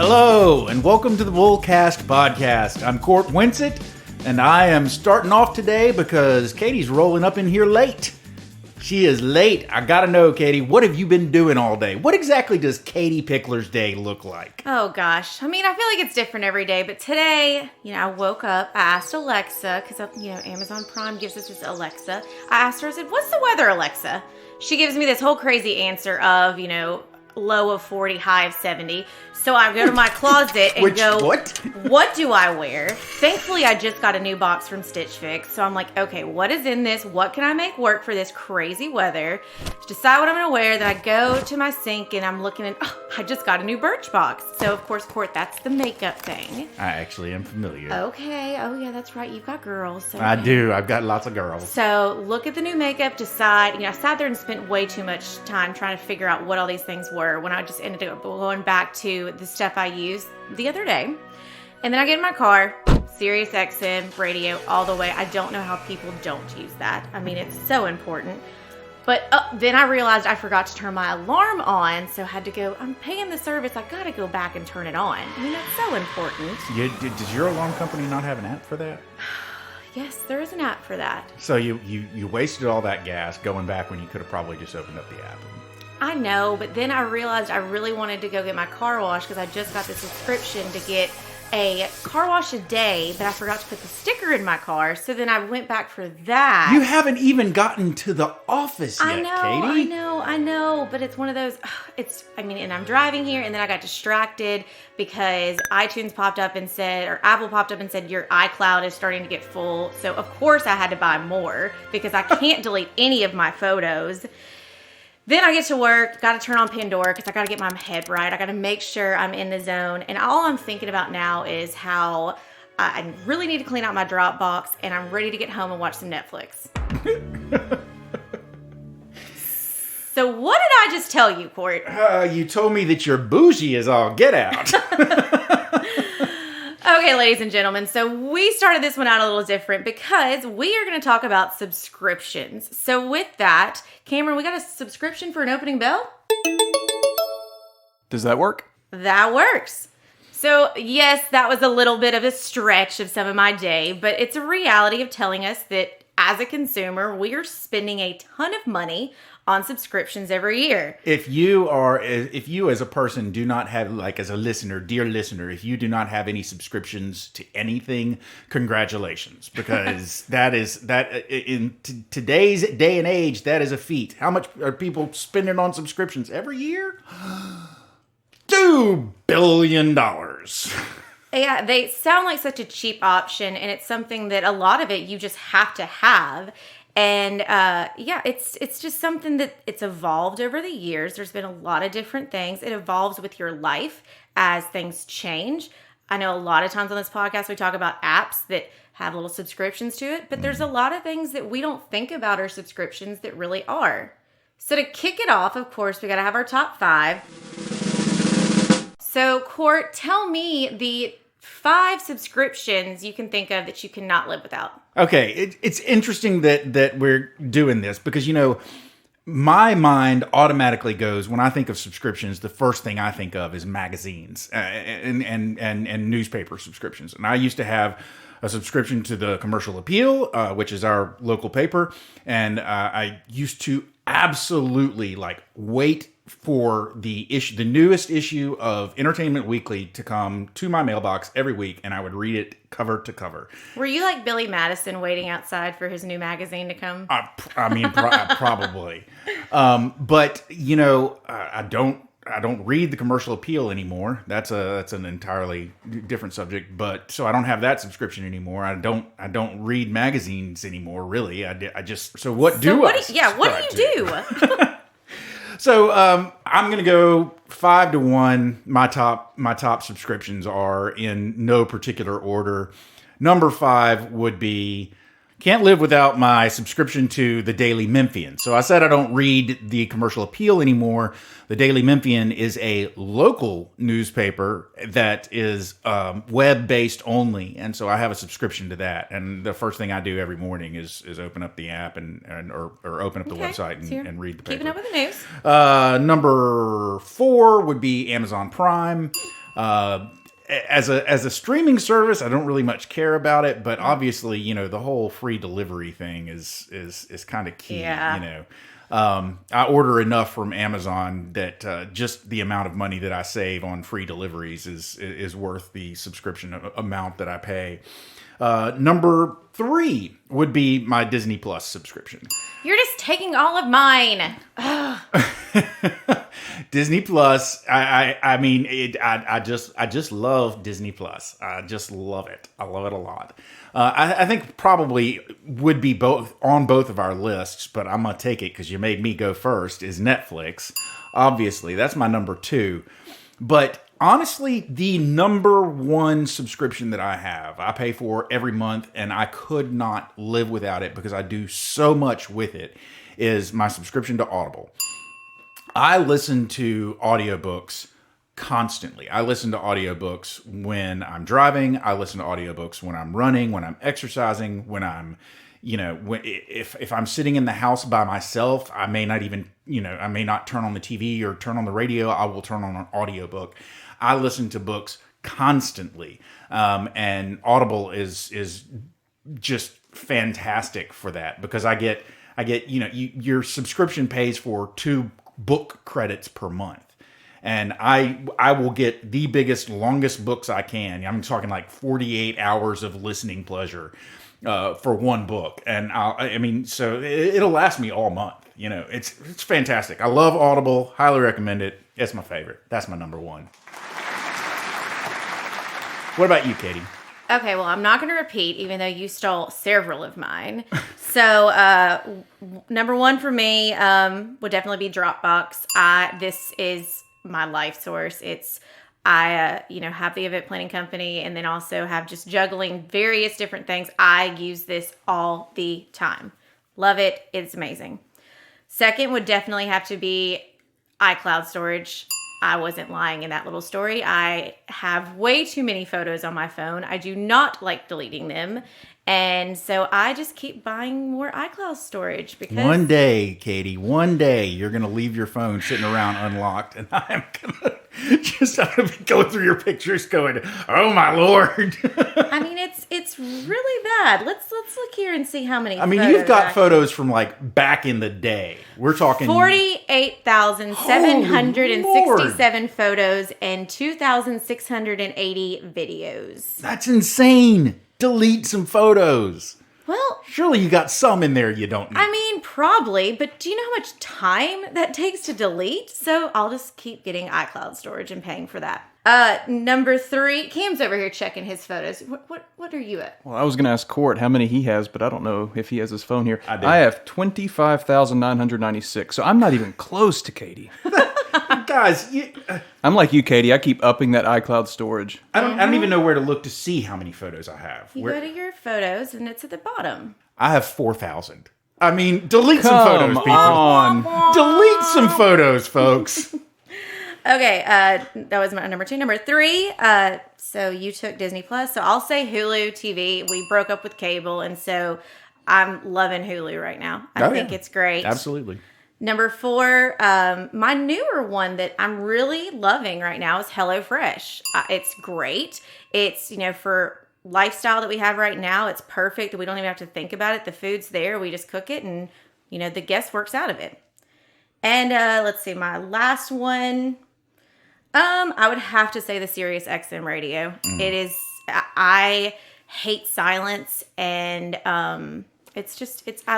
Hello, and welcome to the Bullcast podcast. I'm Court Winsett, and I am starting off today because Katie's rolling up in here late. She is late. I gotta know, Katie, what have you been doing all day? What exactly does Katie Pickler's day look like? Oh, gosh. I mean, I feel like it's different every day, but today, I woke up, I asked Alexa, because, Amazon Prime gives us this Alexa. I asked her, I said, what's the weather, Alexa? She gives me this whole crazy answer of, low of 40, high of 70. So I go to my closet and what do I wear? Thankfully, I just got a new box from Stitch Fix. So I'm like, okay, what is in this? What can I make work for this crazy weather? Decide what I'm going to wear. Then I go to my sink and I'm looking and I just got a new Birchbox. So, of course, Court, that's the makeup thing. I actually am familiar. Okay. Oh, yeah, that's right. You've got girls. So I do. I've got lots of girls. So look at the new makeup, decide. I sat there and spent way too much time trying to figure out what all these things were when I just ended up going back to the stuff I used the other day. And then I get in my car, Sirius XM, radio, all the way. I don't know how people don't use that. I mean, it's so important. But then I realized I forgot to turn my alarm on, so I had to go, I'm paying the service, I gotta go back and turn it on. I mean, that's so important. Does your alarm company not have an app for that? Yes, there is an app for that. So you wasted all that gas going back when you could have probably just opened up the app. I know, but then I realized I really wanted to go get my car washed because I just got the subscription to get a car wash a day, but I forgot to put the sticker in my car, so then I went back for that. You haven't even gotten to the office yet, Katie. I know, but it's one of those, and I'm driving here, and then I got distracted because iTunes popped up and said, or Apple popped up and said, your iCloud is starting to get full, so of course I had to buy more because I can't delete any of my photos. Then I get to work, got to turn on Pandora because I got to get my head right. I got to make sure I'm in the zone. And all I'm thinking about now is how I really need to clean out my Dropbox and I'm ready to get home and watch some Netflix. So what did I just tell you, Court? You told me that your bougie is all get out. Okay, ladies and gentlemen, so we started this one out a little different because we are going to talk about subscriptions. So with that, Cameron, we got a subscription for an opening bell? Does that work? That works. So yes, that was a little bit of a stretch of some of my day, but it's a reality of telling us that as a consumer, we are spending a ton of money on subscriptions every year. If you as a person do not have, like as a listener, dear listener, if you do not have any subscriptions to anything, congratulations, because that in today's day and age, that is a feat. How much are people spending on subscriptions every year? $2 billion. Yeah, they sound like such a cheap option, and it's something that a lot of it you just have to have. And it's just something that it's evolved over the years. There's been a lot of different things. It evolves with your life as things change. I know a lot of times on this podcast we talk about apps that have little subscriptions to it, but there's a lot of things that we don't think about our subscriptions that really are. So to kick it off, of course, we got to have our top 5. So, Court, tell me the 5 subscriptions you can think of that you cannot live without. Okay, it's interesting that we're doing this because, my mind automatically goes, when I think of subscriptions, the first thing I think of is magazines and newspaper subscriptions. And I used to have a subscription to the Commercial Appeal, which is our local paper. And I used to absolutely wait for the newest issue of Entertainment Weekly to come to my mailbox every week, and I would read it cover to cover. Were you like Billy Madison waiting outside for his new magazine to come? Probably. But I don't read the Commercial Appeal anymore. That's an entirely different subject. But so I don't have that subscription anymore. I don't read magazines anymore. Really, what do you do? So I'm gonna go 5 to 1. My top subscriptions are in no particular order. Number 5 would be, can't live without my subscription to the Daily Memphian. So I said I don't read the Commercial Appeal anymore. The Daily Memphian is a local newspaper that is web-based only, and so I have a subscription to that. And the first thing I do every morning is open up the app or open up the website and read the paper. Keeping up with the news. Number 4 would be Amazon Prime. As a streaming service, I don't really much care about it, but obviously, the whole free delivery thing is kind of key. Yeah. I order enough from Amazon that just the amount of money that I save on free deliveries is worth the subscription amount that I pay. Number 3 would be my Disney Plus subscription. You're just taking all of mine. Disney Plus. I just love Disney Plus. I just love it. I love it a lot. I think probably would be on both of our lists, but I'm gonna take it because you made me go first. Is Netflix? Obviously, that's my number 2. But honestly, the number 1 subscription that I pay for every month, and I could not live without it because I do so much with it, is my subscription to Audible. I listen to audiobooks constantly. I listen to audiobooks when I'm driving. I listen to audiobooks when I'm running, when I'm exercising, when I'm, if I'm sitting in the house by myself, I may not even, I may not turn on the TV or turn on the radio. I will turn on an audiobook. I listen to books constantly. And Audible is just fantastic for that because I get, your subscription pays for 2 book credits per month. And I will get the biggest, longest books I can. I'm talking like 48 hours of listening pleasure for one book. And so it'll last me all month. It's fantastic. I love Audible. Highly recommend it. It's my favorite. That's my number 1. What about you, Katie? Okay, well, I'm not going to repeat, even though you stole several of mine. So, number 1 for me would definitely be Dropbox. This is my life source. I have the event planning company and then also have just juggling various different things. I use this all the time. Love it. It's amazing. Second would definitely have to be iCloud storage. I wasn't lying in that little story. I have way too many photos on my phone. I do not like deleting them. And so I just keep buying more iCloud storage because one day, Katie, you're going to leave your phone sitting around unlocked and I'm going to just go through your pictures going, oh my Lord. I mean, it's really bad. Let's look here and see how many you've got photos from like back in the day. We're talking 48,767 photos and 2,680 videos. That's insane. Delete some photos. Well, surely you got some in there you don't need. I mean, probably, but do you know how much time that takes to delete? So I'll just keep getting iCloud storage and paying for that. Number 3, Cam's over here checking his photos. What are you at? Well, I was going to ask Court how many he has, but I don't know if he has his phone here. I do. I have 25,996, so I'm not even close to Katie. Guys, I'm like you, Katie. I keep upping that iCloud storage. I don't even know where to look to see how many photos I have. You go to your photos and it's at the bottom. I have 4,000. Delete some photos, people. On. Delete some photos, folks. Okay, that was my number 2. Number 3, so you took Disney Plus. So I'll say Hulu TV. We broke up with cable, and so I'm loving Hulu right now. I think it's great. Absolutely. Number 4, my newer one that I'm really loving right now is HelloFresh. It's great. It's, for lifestyle that we have right now, it's perfect. We don't even have to think about it. The food's there. We just cook it and, the guest works out of it. And let's see, my last one, I would have to say the Sirius XM radio. It is, I hate silence and I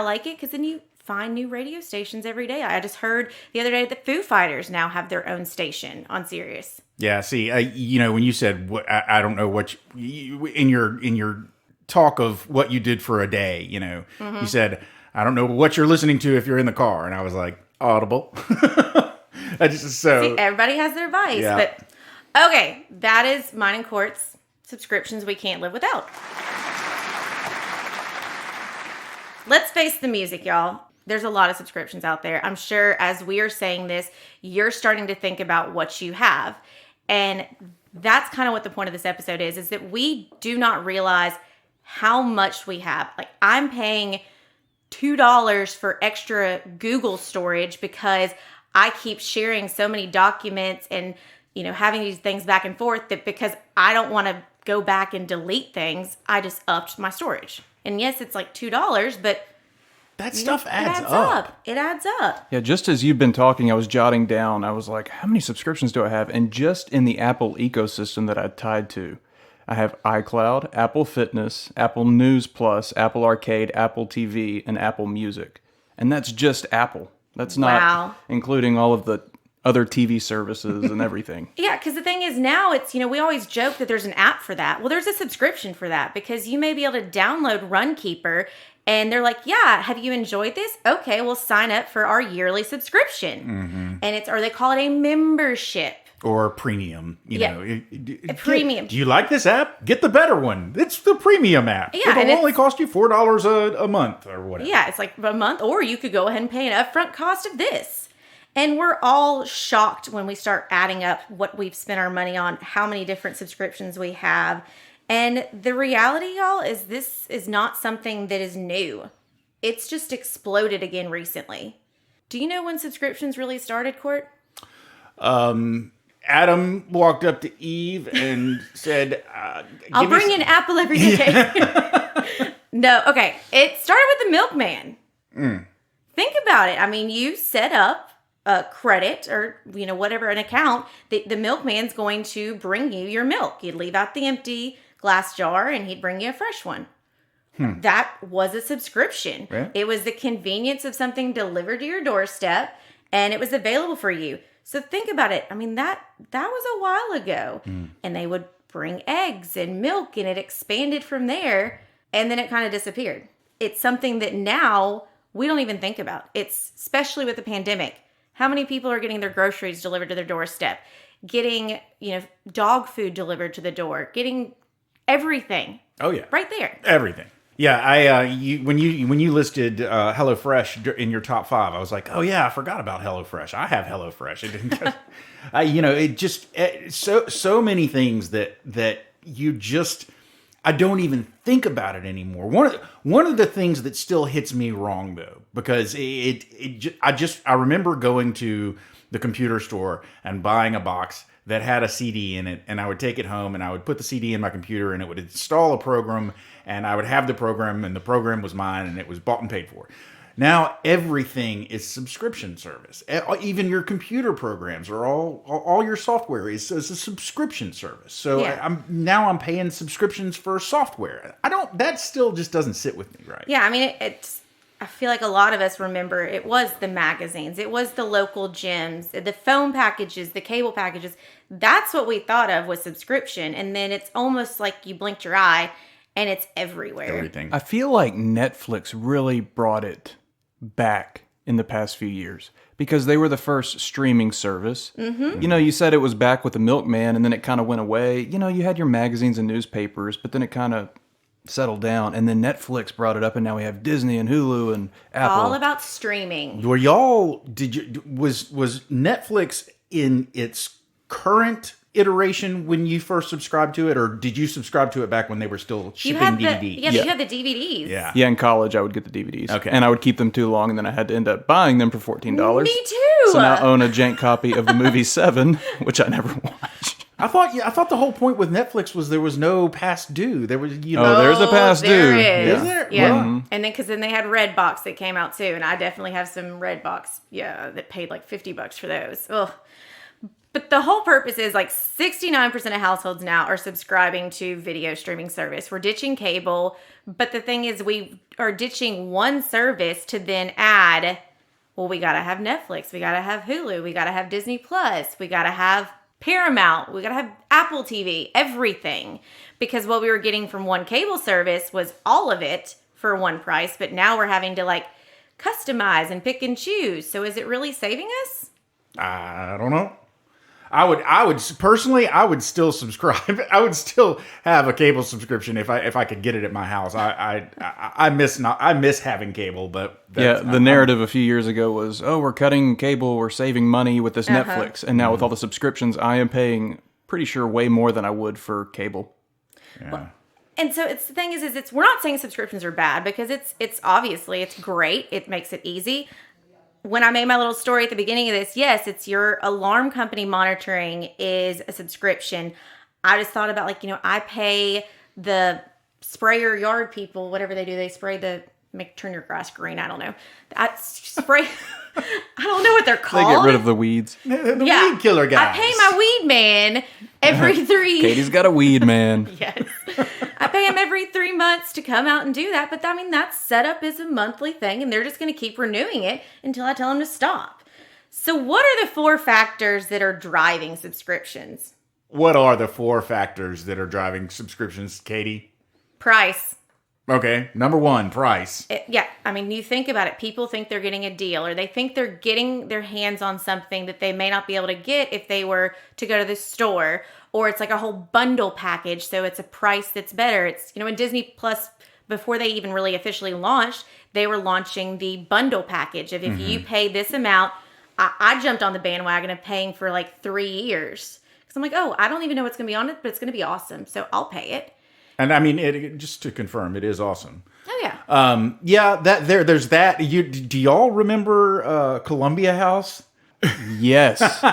like it because then you find new radio stations every day. I just heard the other day that Foo Fighters now have their own station on Sirius. Yeah, see, when you said, I don't know what, in your talk of what you did for a day, you said, I don't know what you're listening to if you're in the car. And I was like, Audible. See, everybody has their vice. Yeah. But, okay, that is mine and Court's subscriptions we can't live without. Let's face the music, y'all. There's a lot of subscriptions out there. I'm sure as we are saying this, you're starting to think about what you have. And that's kind of what the point of this episode is that we do not realize how much we have. Like, I'm paying $2 for extra Google storage because I keep sharing so many documents and, having these things back and forth, that because I don't want to go back and delete things, I just upped my storage. And yes, it's like $2, but that stuff it adds up. It adds up. Yeah, just as you've been talking, I was jotting down. I was like, how many subscriptions do I have? And just in the Apple ecosystem that I tied to, I have iCloud, Apple Fitness, Apple News Plus, Apple Arcade, Apple TV, and Apple Music. And that's just Apple. That's not including all of the other TV services and everything. Yeah, because the thing is now it's, we always joke that there's an app for that. Well, there's a subscription for that, because you may be able to download Runkeeper and they're like, yeah, have you enjoyed this? Okay, we'll sign up for our yearly subscription. And or they call it a membership. Or premium, a premium. Do you like this app? Get the better one. It's the premium app. Yeah, It'll only cost you $4 a month or whatever. Yeah, it's like a month, or you could go ahead and pay an upfront cost of this. And we're all shocked when we start adding up what we've spent our money on, how many different subscriptions we have. And the reality, y'all, is this is not something that is new. It's just exploded again recently. Do you know when subscriptions really started, Court? Adam walked up to Eve and said, I'll bring in Apple every day. No, okay. It started with the milkman. Think about it. I mean, you set up a credit or, whatever, an account. The milkman's going to bring you your milk. You'd leave out the empty glass jar and he'd bring you a fresh one. That was a subscription. Yeah. It was the convenience of something delivered to your doorstep, and it was available for you. So think about it. I mean, that was a while ago. And they would bring eggs and milk, and it expanded from there, and then it kind of disappeared. It's something that now we don't even think about. It's especially with the pandemic. How many people are getting their groceries delivered to their doorstep? Getting, dog food delivered to the door. Getting everything. Oh, yeah. Right there. Everything. Yeah, when you listed HelloFresh in your top 5, I was like, oh yeah, I forgot about HelloFresh. I have HelloFresh. It didn't, it just so many things that you just, I don't even think about it anymore. One of the things that still hits me wrong though, because I remember going to the computer store and buying a box that had a CD in it, and I would take it home and I would put the CD in my computer and it would install a program, and I would have the program, and the program was mine, and it was bought and paid for. Now everything is subscription service. Even your computer programs are all your software is a subscription service. So Yeah. I'm paying subscriptions for software. That still just doesn't sit with me right. Yeah, I mean, I feel like a lot of us remember it was the magazines, it was the local gyms, the phone packages, the cable packages. That's what we thought of with subscription. And then it's almost like you blinked your eye and it's everywhere. Everything. I feel like Netflix really brought it back in the past few years because they were the first streaming service. You said it was back with the milkman and then it kind of went away. You had your magazines and newspapers, but then it kind of settled down, and then Netflix brought it up, and now we have Disney and Hulu and Apple. All about streaming. Was Netflix in its current iteration when you first subscribed to it, or did you subscribe to it back when they were still shipping DVDs? You had the DVDs. Yeah. In college, I would get the DVDs. Okay. And I would keep them too long, and then I had to end up buying them for $14. Me too. So now I own a jank copy of the movie Seven, which I never watched. I thought the whole point with Netflix was there was no past due. There was, there's a past there due. Is. Is there? Yeah. Well, And then because they had Redbox that came out too, and I definitely have some Redbox. Yeah, that paid like $50 for those. Ugh. But the whole purpose is like 69% of households now are subscribing to video streaming service. We're ditching cable, but the thing is we are ditching one service to then add, well, we got to have Netflix, we got to have Hulu, we got to have Disney Plus, we got to have Paramount, we got to have Apple TV, everything. Because what we were getting from one cable service was all of it for one price, but now we're having to like customize and pick and choose. So is it really saving us? I don't know. I would personally, I would still subscribe. I would still have a cable subscription if I could get it at my house. I miss having cable, but the narrative a few years ago was, oh, we're cutting cable, we're saving money with this Netflix, and now with all the subscriptions, I am paying pretty sure way more than I would for cable. Yeah. Well, and so the thing is we're not saying subscriptions are bad, because it's obviously it's great. It makes it easy. when I made my little story at the beginning of this, yes, it's your alarm company monitoring is a subscription. I just thought about I pay the sprayer yard people, whatever they do. They spray turn your grass green. I don't know. I spray. I don't know what they're called. They get rid of the weeds. The weed killer guys. I pay my weed man every 3. Katie's got a weed man. Yes. I pay him every 3 months to come out and do that. But that's set up as a monthly thing, and they're just going to keep renewing it until I tell them to stop. So what are the 4 factors that are driving subscriptions? What are the 4 factors that are driving subscriptions, Katie? Price. Okay, number 1, price. You think about it. People think they're getting a deal, or they think they're getting their hands on something that they may not be able to get if they were to go to the store, or it's like a whole bundle package, so it's a price that's better. It's, in Disney Plus, before they even really officially launched, they were launching the bundle package of if you pay this amount. I jumped on the bandwagon of paying for like 3 years. Because I'm like, I don't even know what's going to be on it, but it's going to be awesome, so I'll pay it. And just to confirm, it is awesome. Oh yeah. There's that. Do y'all remember Columbia House? Yes.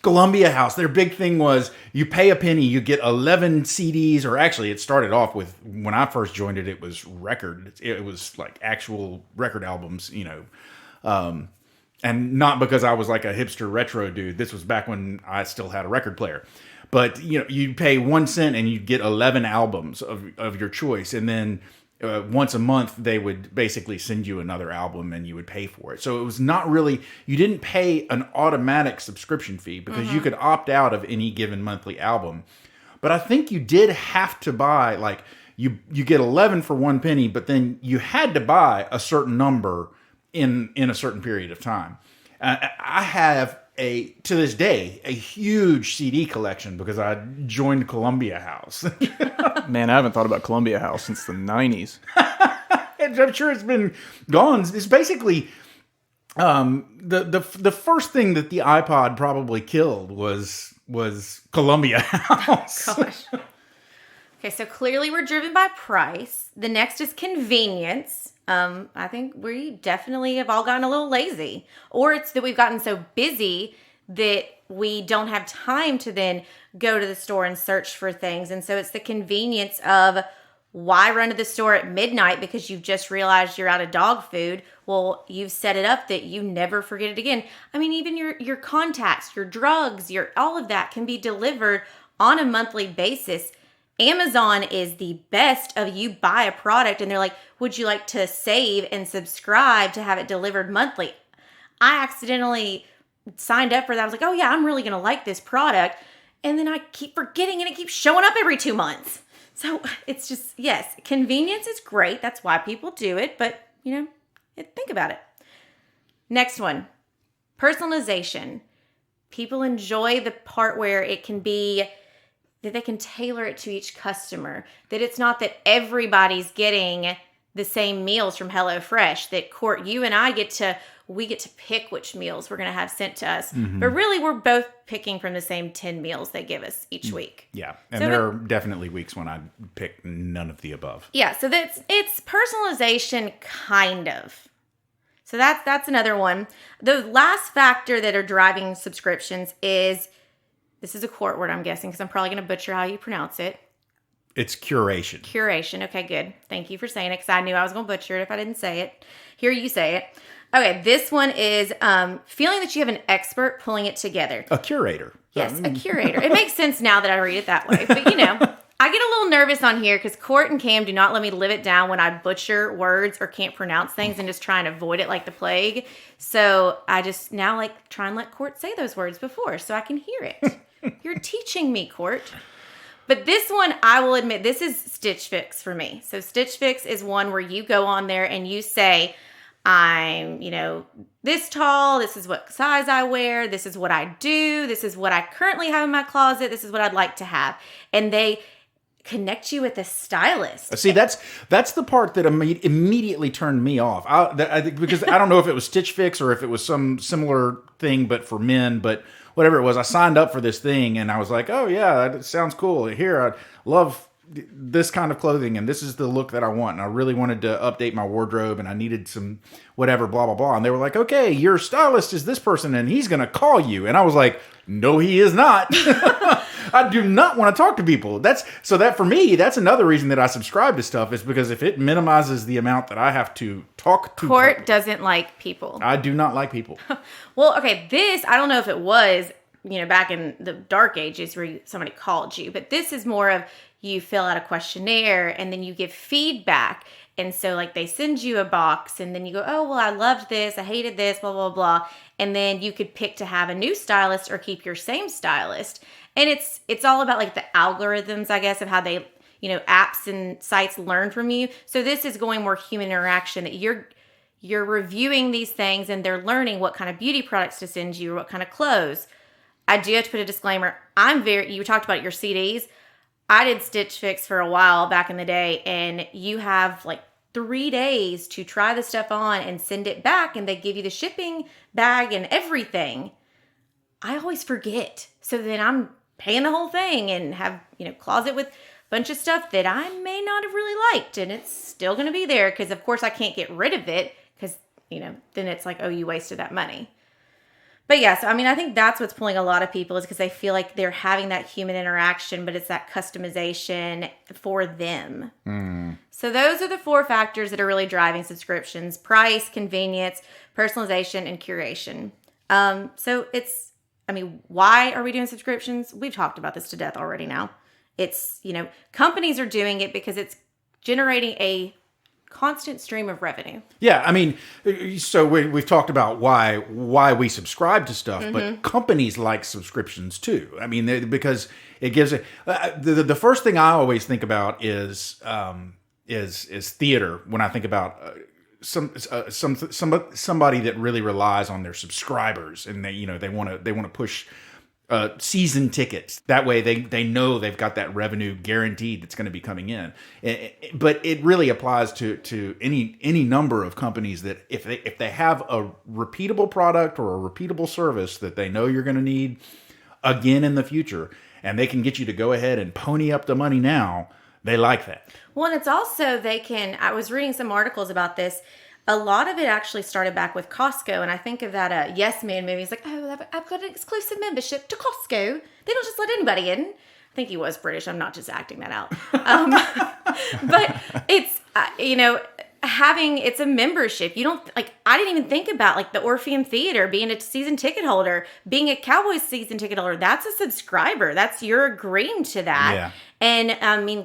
Columbia House. Their big thing was you pay a penny, you get 11 CDs, or actually it started off with, when I first joined it, it was record. It was like actual record albums, and not because I was like a hipster retro dude. This was back when I still had a record player. But, you pay 1 cent and you get 11 albums of your choice. And then once a month, they would basically send you another album and you would pay for it. So it was not really, you didn't pay an automatic subscription fee because you could opt out of any given monthly album. But I think you did have to buy, like, you get 11 for 1 penny, but then you had to buy a certain number in a certain period of time. I have to this day, a huge CD collection because I joined Columbia House. Man, I haven't thought about Columbia House since the 90s. I'm sure it's been gone. It's basically the first thing that the iPod probably killed was Columbia House. Gosh. Okay, so clearly we're driven by price. The next is convenience. I think we definitely have all gotten a little lazy, or it's that we've gotten so busy that we don't have time to then go to the store and search for things. And so it's the convenience of, why run to the store at midnight because you've just realized you're out of dog food? Well, you've set it up that you never forget it again. Even your contacts, your drugs, all of that can be delivered on a monthly basis. Amazon is the best of, you buy a product and they're like, would you like to save and subscribe to have it delivered monthly? I accidentally signed up for that. I was like, oh yeah, I'm really going to like this product. And then I keep forgetting and it keeps showing up every 2 months. So it's just, yes, convenience is great. That's why people do it. But, think about it. Next one, personalization. People enjoy the part where it can be that they can tailor it to each customer, that it's not that everybody's getting the same meals from HelloFresh, that Court, you and I get to pick which meals we're going to have sent to us. Mm-hmm. But really, we're both picking from the same 10 meals they give us each week. Yeah. And so there are definitely weeks when I pick none of the above. Yeah. So it's personalization, kind of. So that's another one. The last factor that are driving subscriptions is, this is a Court word, I'm guessing, because I'm probably going to butcher how you pronounce it. It's curation. Curation. Okay, good. Thank you for saying it, because I knew I was going to butcher it if I didn't say it. Hear you say it. Okay, this one is feeling that you have an expert pulling it together. A curator. Yes, a curator. It makes sense now that I read it that way. But, I get a little nervous on here because Court and Cam do not let me live it down when I butcher words or can't pronounce things and just try and avoid it like the plague. So I just now try and let Court say those words before so I can hear it. You're teaching me, Court. But this one, I will admit, this is Stitch Fix for me. So Stitch Fix is one where you go on there and you say, I'm, this tall, this is what size I wear, this is what I do, this is what I currently have in my closet, this is what I'd like to have. And they connect you with a stylist. See, that's the part that immediately turned me off. Because I don't know if it was Stitch Fix or if it was some similar thing, but for men, but whatever it was, I signed up for this thing and I was like, oh yeah, that sounds cool. Here, I love this kind of clothing and this is the look that I want. And I really wanted to update my wardrobe and I needed some whatever, blah, blah, blah. And they were like, okay, your stylist is this person and he's going to call you. And I was like, no, he is not. I do not want to talk to people. That for me, that's another reason that I subscribe to stuff is because if it minimizes the amount that I have to talk to Court people, doesn't like people. I do not like people. Well, okay, I don't know if it was, back in the dark ages where somebody called you, but this is more of you fill out a questionnaire and then you give feedback. And so like they send you a box and then you go, oh, well, I loved this. I hated this, blah, blah, blah. And then you could pick to have a new stylist or keep your same stylist. And it's all about like the algorithms, I guess, of how they, apps and sites learn from you. So this is going more human interaction that you're reviewing these things and they're learning what kind of beauty products to send you or what kind of clothes. I do have to put a disclaimer. You talked about your CDs. I did Stitch Fix for a while back in the day, and you have like 3 days to try the stuff on and send it back, and they give you the shipping bag and everything. I always forget. So then I'm paying the whole thing and have, closet with a bunch of stuff that I may not have really liked, and it's still going to be there because, of course, I can't get rid of it because, then it's like, oh, you wasted that money. But yeah, so I think that's what's pulling a lot of people is because they feel like they're having that human interaction, but it's that customization for them. So those are the 4 factors that are really driving subscriptions: price, convenience, personalization, and curation. So why are we doing subscriptions? We've talked about this to death already now. It's, companies are doing it because it's generating a constant stream of revenue. Yeah, so we've talked about why we subscribe to stuff, but companies like subscriptions too. Because it gives the first thing I always think about is theater when I think about somebody that really relies on their subscribers and they want to push season tickets. That way they know they've got that revenue guaranteed that's going to be coming in. But it really applies to any number of companies that if they have a repeatable product or a repeatable service that they know you're going to need again in the future, and they can get you to go ahead and pony up the money now, they like that. Well, and it's also I was reading some articles about this. A lot of it actually started back with Costco, and I think of that Yes Man movie. He's like, oh, I've got an exclusive membership to Costco. They don't just let anybody in. I think he was British. I'm not just acting that out. But it's, it's a membership. You don't, I didn't even think about the Orpheum Theater being a season ticket holder, being a Cowboys season ticket holder. That's a subscriber. You're agreeing to that. Yeah. And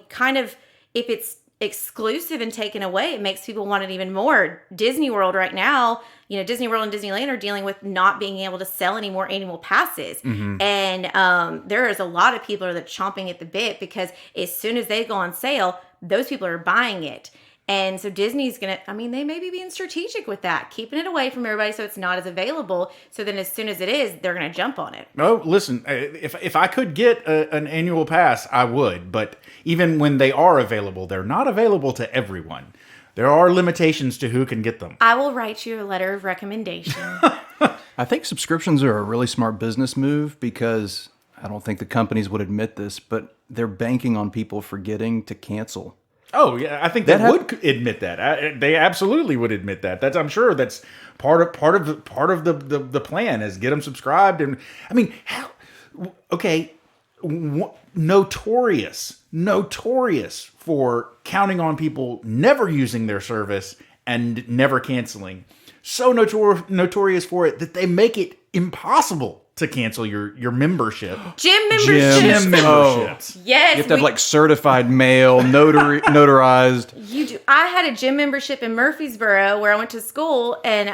kind of, if it's exclusive and taken away, it makes people want it even more. Disney World right now, Disney World and Disneyland are dealing with not being able to sell any more annual passes. And there is a lot of people that are chomping at the bit because as soon as they go on sale, those people are buying it. And so Disney's going to, they may be being strategic with that, keeping it away from everybody so it's not as available. So then as soon as it is, they're going to jump on it. Oh, listen, if I could get an annual pass, I would. But even when they are available, they're not available to everyone. There are limitations to who can get them. I will write you a letter of recommendation. I think subscriptions are a really smart business move because I don't think the companies would admit this, but they're banking on people forgetting to cancel. Oh yeah, I think they would admit that. They absolutely would admit that. I'm sure that's part of the plan is get them subscribed. And notorious for counting on people never using their service and never canceling. So notorious for it that they make it impossible to cancel your membership. Gym memberships. Yes. You have to have certified mail, notarized. You do. I had a gym membership in Murfreesboro where I went to school, and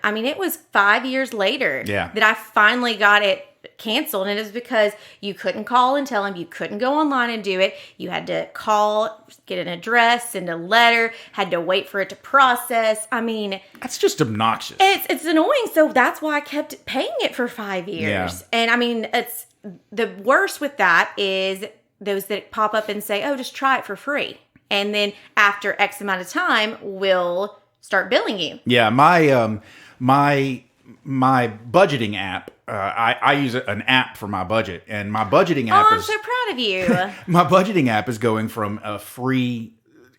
it was 5 years later that I finally got it canceled, and it was because you couldn't call and tell them, you couldn't go online and do it. You had to call, get an address, send a letter, had to wait for it to process. That's just obnoxious. It's annoying, so that's why I kept paying it for 5 years. Yeah. And it's the worst with that is those that pop up and say, oh, just try it for free. And then after X amount of time, we'll start billing you. Yeah, my my budgeting app, I use an app for my budget, and my budgeting app I'm so proud of you. my budgeting app is going from a free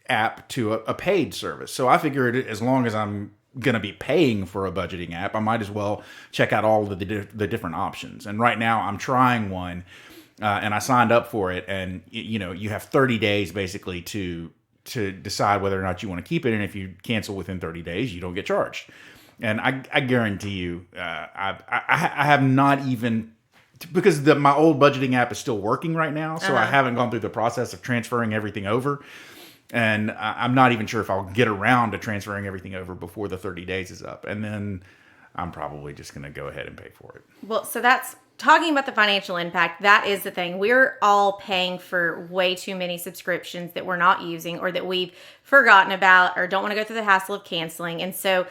app to a paid service. So I figured as long as I'm going to be paying for a budgeting app, I might as well check out all of the different options. And right now I'm trying one, and I signed up for it. And you have 30 days basically to decide whether or not you want to keep it. And if you cancel within 30 days, you don't get charged. And I guarantee you, I have not even, because my old budgeting app is still working right now, so I haven't gone through the process of transferring everything over. And I'm not even sure if I'll get around to transferring everything over before the 30 days is up. And then I'm probably just going to go ahead and pay for it. Well, so that's talking about the financial impact. That is the thing. We're all paying for way too many subscriptions that we're not using, or that we've forgotten about, or don't want to go through the hassle of canceling. And so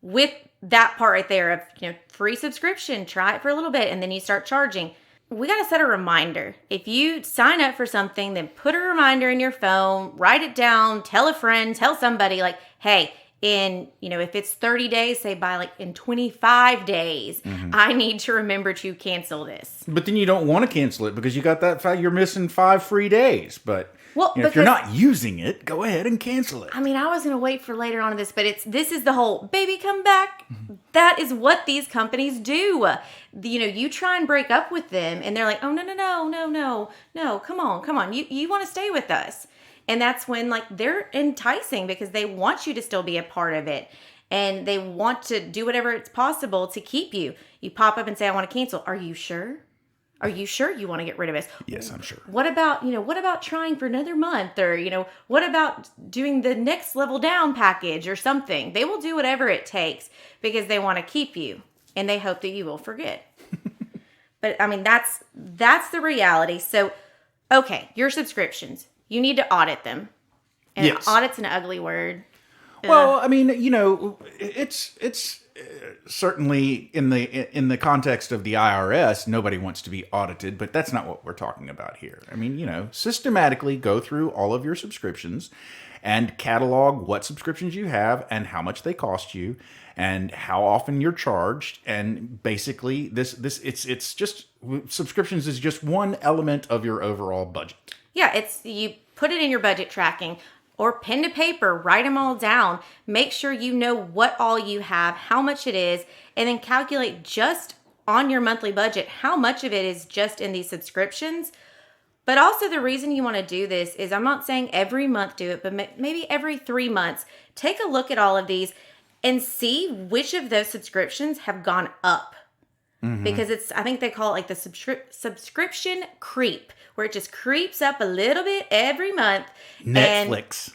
with that part right there of, free subscription, try it for a little bit and then you start charging. We got to set a reminder. If you sign up for something, then put a reminder in your phone, write it down, tell a friend, tell somebody like, hey, if it's 30 days, say by in 25 days, I need to remember to cancel this. But then you don't want to cancel it because you got that you're missing 5 free days. But if you're not using it, go ahead and cancel it. I mean, I was going to wait for later on in this, but this is the whole baby come back. That is what these companies do. You try and break up with them and they're like, oh, no, come on. You want to stay with us. And that's when they're enticing because they want you to still be a part of it. And they want to do whatever it's possible to keep you. You pop up and say, I want to cancel. Are you sure? Are you sure you want to get rid of us? Yes, I'm sure. What about trying for another month? Or, what about doing the next level down package or something? They will do whatever it takes because they want to keep you and they hope that you will forget. But I mean, that's the reality. So, okay, your subscriptions, you need to audit them. And yes. Audit's an ugly word. Well, I mean, it's certainly in the context of the IRS, nobody wants to be audited, but that's not what we're talking about here. I mean, systematically go through all of your subscriptions and catalog what subscriptions you have and how much they cost you and how often you're charged. And basically it's just subscriptions is just one element of your overall budget. Yeah, you put it in your budget tracking. Or pen to paper, write them all down. Make sure you know what all you have, how much it is, and then calculate just on your monthly budget how much of it is just in these subscriptions. But also the reason you want to do this is, I'm not saying every month do it, but maybe every 3 months, take a look at all of these and see which of those subscriptions have gone up. Because I think they call it the subscription creep, where it just creeps up a little bit every month. Netflix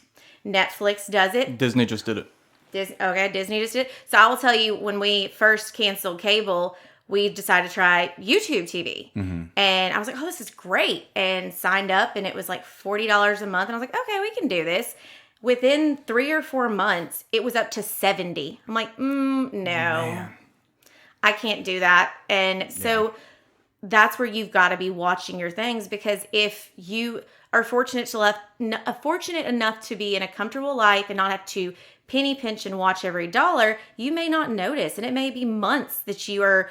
Does it. Disney just did it. Disney just did it. So I will tell you, when we first canceled cable, we decided to try YouTube TV. And I was like, oh, this is great. And signed up, and it was like $40 a month. And I was like, okay, we can do this. Within 3 or 4 months, it was up to $70. I'm like, no. Man. I can't do that. And so that's where you've got to be watching your things, because if you are fortunate enough to be in a comfortable life and not have to penny pinch and watch every dollar, you may not notice. And it may be months that you are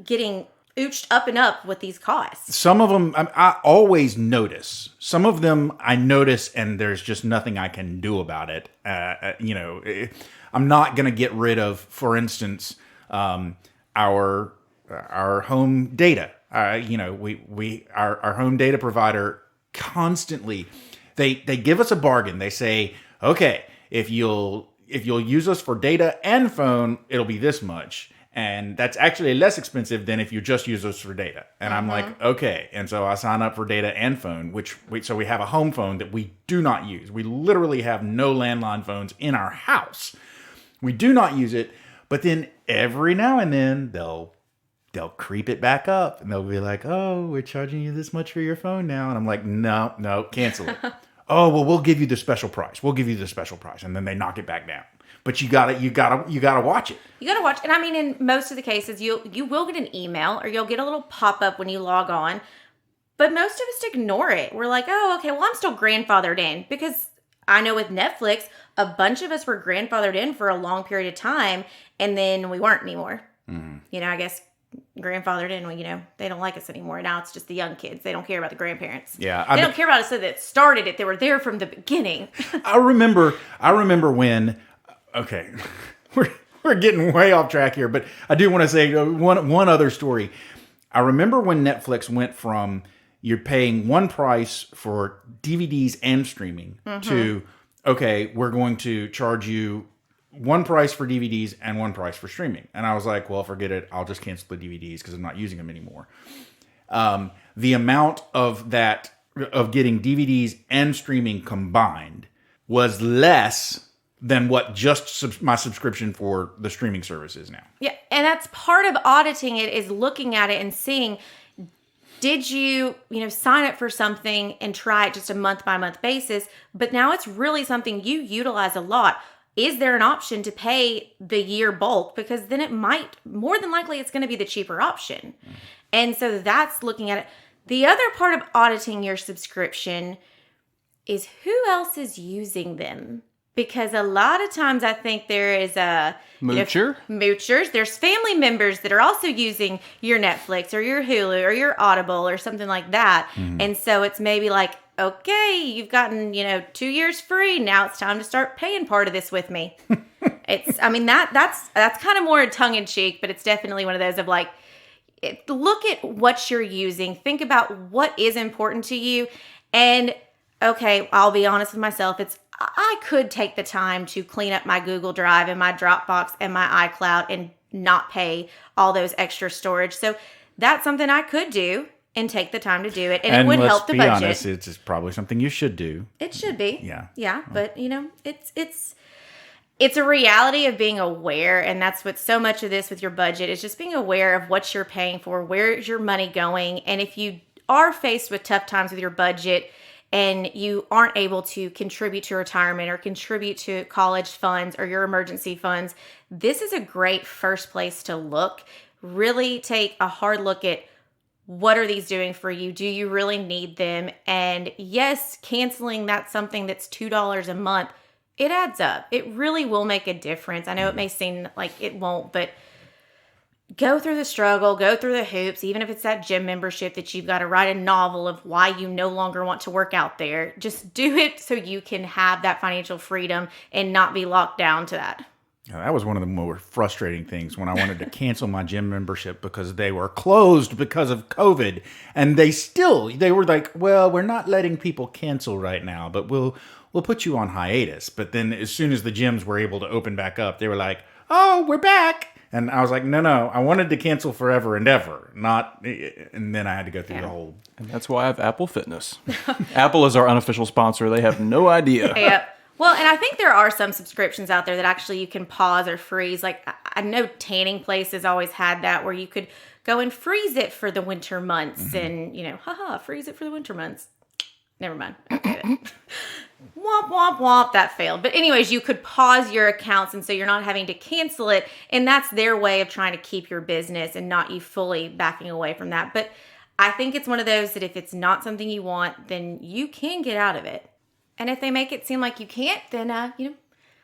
getting ooched up and up with these costs. Some of them, I always notice. Some of them I notice and there's just nothing I can do about it. I'm not going to get rid of, for instance, our home data. Our home data provider constantly, they give us a bargain. They say, okay, if you'll use us for data and phone, it'll be this much. And that's actually less expensive than if you just use us for data. And I'm like, okay. And so I sign up for data and phone, so we have a home phone that we do not use. We literally have no landline phones in our house. We do not use it. But then every now and then they'll creep it back up and they'll be like, oh, we're charging you this much for your phone now. And I'm like, no, cancel it. Oh, well, we'll give you the special price. And then they knock it back down. But you gotta watch it. You gotta watch. And I mean, in most of the cases, you will get an email or you'll get a little pop-up when you log on. But most of us ignore it. We're like, oh, okay, well, I'm still grandfathered in. Because I know with Netflix, a bunch of us were grandfathered in for a long period of time, and then we weren't anymore. You know, I guess grandfather didn't, they don't like us anymore. Now it's just the young kids. They don't care about the grandparents. Yeah. They don't care about us that started it. They were there from the beginning. I remember when, okay, we're getting way off track here, but I do want to say one other story. I remember when Netflix went from you're paying one price for DVDs and streaming to, okay, we're going to charge you one price for DVDs and one price for streaming. And I was like, well, forget it. I'll just cancel the DVDs because I'm not using them anymore. The amount of getting DVDs and streaming combined was less than what just my subscription for the streaming service is now. Yeah, and that's part of auditing it, is looking at it and seeing, did you, sign up for something and try it just a month-by-month basis, but now it's really something you utilize a lot. Is there an option to pay the year bulk? Because then it might, more than likely, it's going to be the cheaper option. And so that's looking at it. The other part of auditing your subscription is who else is using them. Because a lot of times I think there is a... moochers. There's family members that are also using your Netflix or your Hulu or your Audible or something like that. And so it's maybe like, okay, you've gotten, 2 years free. Now it's time to start paying part of this with me. That's kind of more tongue in cheek, but it's definitely one of those of like, look at what you're using. Think about what is important to you. And okay, I'll be honest with myself. I could take the time to clean up my Google Drive and my Dropbox and my iCloud and not pay all those extra storage. So that's something I could do and take the time to do it. And it would help the budget. And let's be honest, it's probably something you should do. It should be. Yeah. Yeah, but it's a reality of being aware, and that's what so much of this with your budget is, just being aware of what you're paying for, where's your money going, and if you are faced with tough times with your budget and you aren't able to contribute to retirement or contribute to college funds or your emergency funds, this is a great first place to look. Really take a hard look at, what are these doing for you? Do you really need them? And yes, canceling that's something that's $2 a month, it adds up. It really will make a difference. I know it may seem like it won't, but go through the struggle, go through the hoops, even if it's that gym membership that you've got to write a novel of why you no longer want to work out there. Just do it so you can have that financial freedom and not be locked down to that. That was one of the more frustrating things when I wanted to cancel my gym membership because they were closed because of COVID. And they were like, well, we're not letting people cancel right now, but we'll put you on hiatus. But then as soon as the gyms were able to open back up, they were like, oh, we're back. And I was like, no, I wanted to cancel forever and ever, not, and then I had to go through the whole. And that's why I have Apple Fitness. Apple is our unofficial sponsor. They have no idea. Yep. Well, and I think there are some subscriptions out there that actually you can pause or freeze. Like, I know tanning places always had that where you could go and freeze it for the winter months and, freeze it for the winter months. Never mind. Okay. Womp, womp, womp. That failed. But anyways, you could pause your accounts, and so you're not having to cancel it. And that's their way of trying to keep your business and not you fully backing away from that. But I think it's one of those that if it's not something you want, then you can get out of it. And if they make it seem like you can't, then,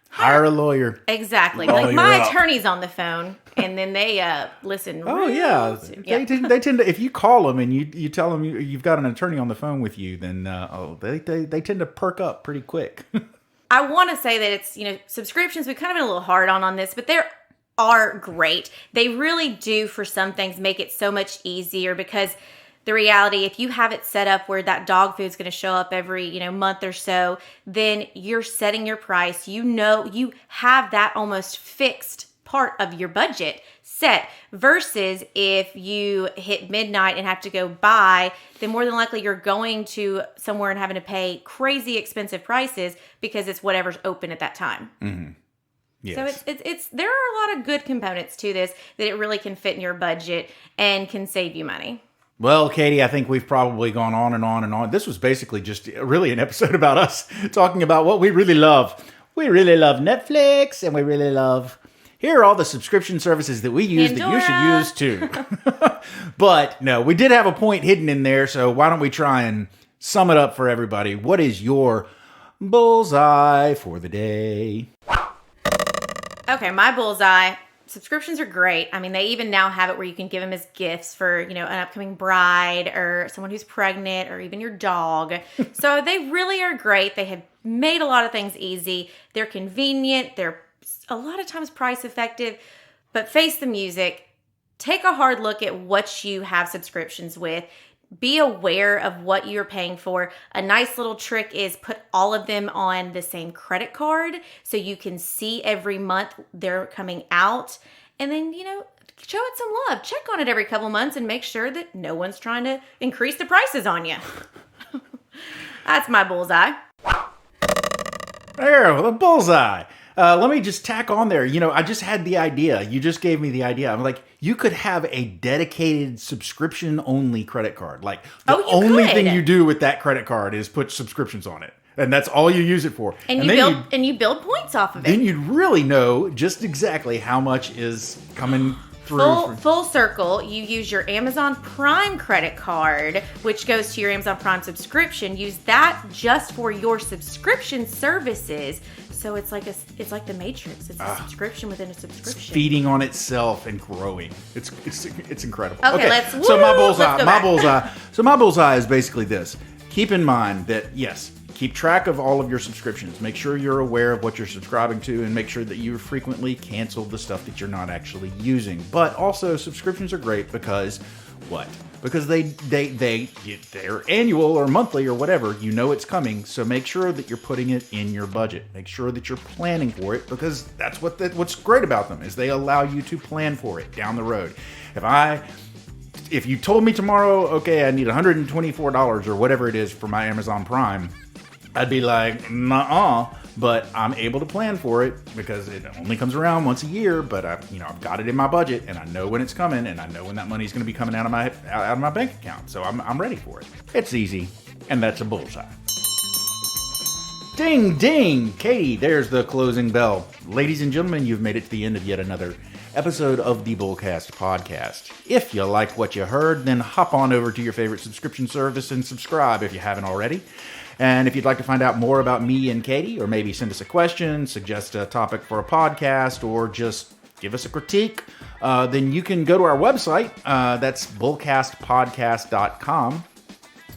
hire a lawyer. Exactly. Like, my attorney's on the phone, and then they listen. Oh, yeah. They tend to, if you call them and you tell them you've got an attorney on the phone with you, then they tend to perk up pretty quick. I want to say that it's, subscriptions, we've kind of been a little hard on this, but they are great. They really do, for some things, make it so much easier because the reality, if you have it set up where that dog food is going to show up every, month or so, then you're setting your price. You have that almost fixed part of your budget set versus if you hit midnight and have to go buy, then more than likely you're going to somewhere and having to pay crazy expensive prices because it's whatever's open at that time. Mm-hmm. Yes. So it's there are a lot of good components to this that it really can fit in your budget and can save you money. Well, Katie, I think we've probably gone on and on and on. This was basically just really an episode about us talking about what we really love. We really love Netflix, and we really love... Here are all the subscription services that we use that you should use too. But no, we did have a point hidden in there, so why don't we try and sum it up for everybody. What is your bullseye for the day? Okay, my bullseye subscriptions are great. I mean, they even now have it where you can give them as gifts for, an upcoming bride or someone who's pregnant or even your dog. So they really are great. They have made a lot of things easy. They're convenient. They're a lot of times price effective. But face the music. Take a hard look at what you have subscriptions with. Be aware of what you're paying for. A nice little trick is put all of them on the same credit card so you can see every month they're coming out. And then, show it some love. Check on it every couple months and make sure that no one's trying to increase the prices on you. That's my bullseye. There, the bullseye. Let me just tack on there. I just had the idea. You just gave me the idea. I'm like, you could have a dedicated subscription-only credit card. Like, the only thing you do with that credit card is put subscriptions on it. And that's all you use it for. And you build points off of it. Then you'd really know just exactly how much is coming through. Full circle, you use your Amazon Prime credit card, which goes to your Amazon Prime subscription. Use that just for your subscription services. So it's like the Matrix. It's a subscription within a subscription. It's feeding on itself and growing. It's incredible. Okay, so my bullseye is basically this. Keep in mind that yes, keep track of all of your subscriptions. Make sure you're aware of what you're subscribing to and make sure that you frequently cancel the stuff that you're not actually using. But also subscriptions are great because what? Because they're annual or monthly or whatever. You know it's coming, so make sure that you're putting it in your budget. Make sure that you're planning for it because that's what's great about them is they allow you to plan for it down the road. If you told me tomorrow, okay, I need $124 or whatever it is for my Amazon Prime, I'd be like, nuh-uh, but I'm able to plan for it because it only comes around once a year, but I've got it in my budget and I know when it's coming and I know when that money's going to be coming out of my bank account. So I'm ready for it. It's easy. And that's a bullseye. Ding, ding. Katie, there's the closing bell. Ladies and gentlemen, you've made it to the end of yet another episode of the Bullcast podcast. If you like what you heard, then hop on over to your favorite subscription service and subscribe if you haven't already. And if you'd like to find out more about me and Katie, or maybe send us a question, suggest a topic for a podcast, or just give us a critique, then you can go to our website. That's bullcastpodcast.com.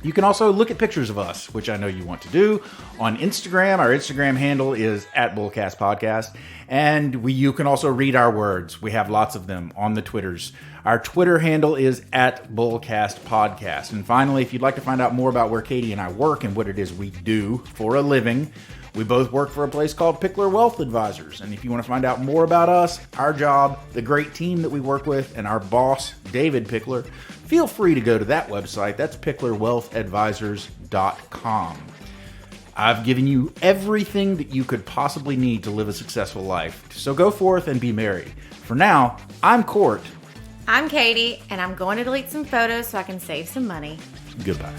You can also look at pictures of us, which I know you want to do, on Instagram. Our Instagram handle is @bullcastpodcast. And you can also read our words. We have lots of them on the Twitters. Our Twitter handle is @bullcastpodcast. And finally, if you'd like to find out more about where Katie and I work and what it is we do for a living, we both work for a place called Pickler Wealth Advisors. And if you want to find out more about us, our job, the great team that we work with, and our boss, David Pickler, feel free to go to that website. That's picklerwealthadvisors.com. I've given you everything that you could possibly need to live a successful life. So go forth and be merry. For now, I'm Court. I'm Katie, and I'm going to delete some photos so I can save some money. Goodbye.